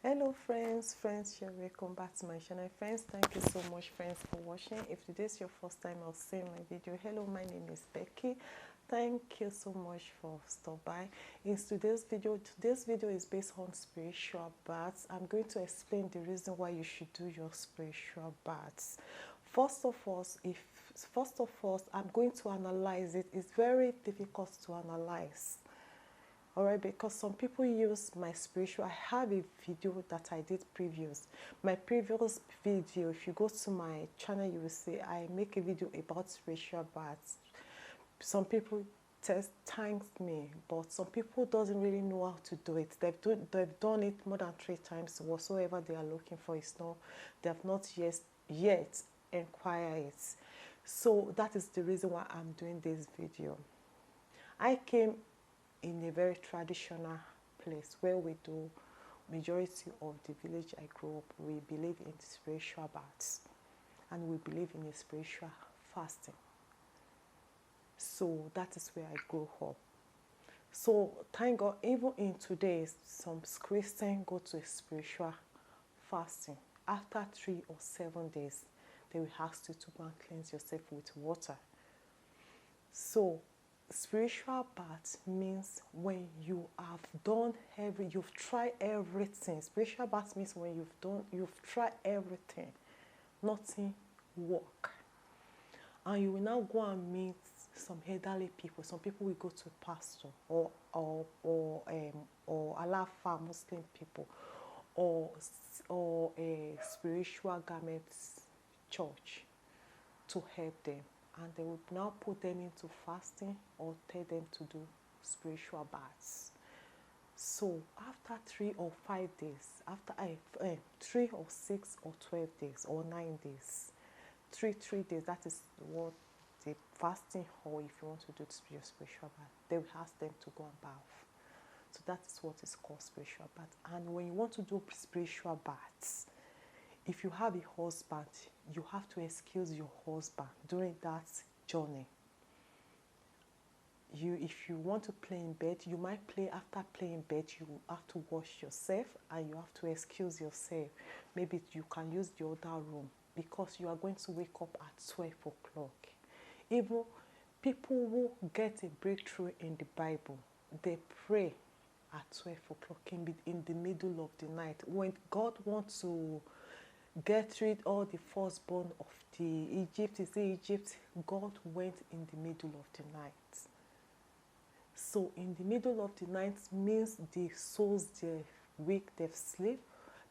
Hello friends, you're welcome back to my channel. Friends, thank you so much friends for watching. If today is your first time of seeing my video, hello, my name is Becky. Thank you so much for stopping by. In today's video is based on spiritual baths. I'm going to explain the reason why you should do your spiritual baths. First of all, I'm going to analyze it. It's very difficult to analyze. Alright, because some people use my spiritual. I have a video that I did previous. My previous video, if you go to my channel, you will see I make a video about spiritual baths. Some people thanked me, but some people doesn't really know how to do it. They've done it more than 3 times. Whatsoever they are looking for is not. They have not yet inquired it. So that is the reason why I'm doing this video. I came in a very traditional place where we do majority of the village I grew up. We believe in spiritual baths and we believe in a spiritual fasting. So that is where I grew up. So thank God, even in today's, some Christians go to a spiritual fasting. After 3 or 7 days, they will ask you to go and cleanse yourself with water. So spiritual bath means when you have done you've tried everything. Spiritual bath means when you've tried everything, nothing work, and you will now go and meet some elderly people. Some people will go to a pastor or Alafa Muslim people or a spiritual garments church to help them, and they would now put them into fasting or tell them to do spiritual baths. So after 3 or 5 days, after 3 or 6 or 12 days or 9 days, 3 days, that is what the fasting, or if you want to do your spiritual bath, they will ask them to go and bath. So that is what is called spiritual bath. And when you want to do spiritual baths, if you have a husband, you have to excuse your husband during that journey. If you want to play in bed, you might play. After playing in bed, you have to wash yourself and you have to excuse yourself. Maybe you can use the other room because you are going to wake up at 12 o'clock. Even people who get a breakthrough in the Bible, they pray at 12 o'clock in the middle of the night. When God wants to get rid of all the firstborn of the Egypt, God went in the middle of the night. So in the middle of the night means the souls, they're weak, they've sleep.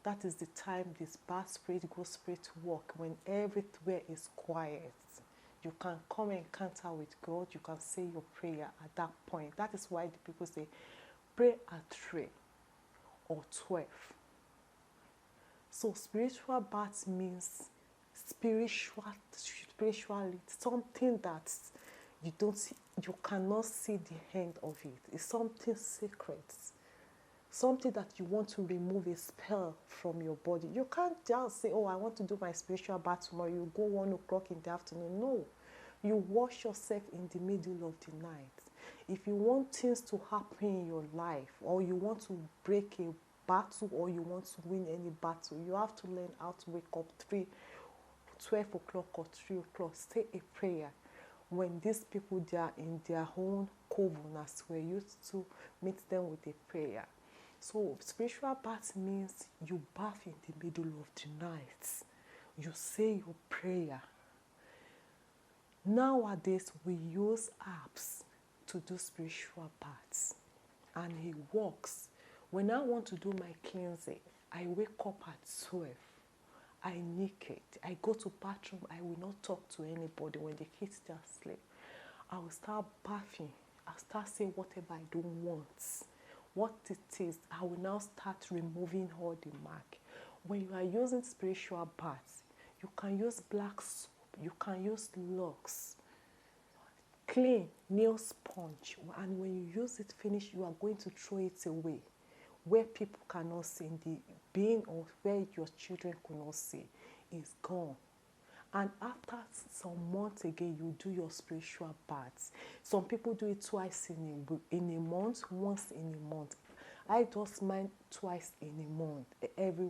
That is the time this bad spirit goes straight to work, when everywhere is quiet. You can come and encounter with God. You can say your prayer at that point. That is why the people say pray at 3 or 12. So spiritual bath means spiritually something that you cannot see the end of it. It's something secret, something that you want to remove a spell from your body. You can't just say, oh, I want to do my spiritual bath tomorrow. You go 1 o'clock in the afternoon. No, you wash yourself in the middle of the night. If you want things to happen in your life, or you want to break a battle, or you want to win any battle, you have to learn how to wake up 12 o'clock or 3 o'clock, say a prayer. When these people, they are in their own coven, as we're used to meet them with a prayer. So spiritual bath means you bath in the middle of the night. You say your prayer. Nowadays, we use apps to do spiritual baths, and it works. When I want to do my cleansing, I wake up at 12. I naked. I go to bathroom. I will not talk to anybody. When the kids are asleep, I will start bathing. I'll start saying whatever I don't want. What it is, I will now start removing all the mark. When you are using spiritual baths, you can use black soap. You can use Lux, clean nail sponge, and when you use it finish, you are going to throw it away where people cannot see, in the bin, or where your children cannot see. Is gone. And after some months again, you do your spiritual baths. Some people do it twice in a month, once in a month. I just mine twice in a month, every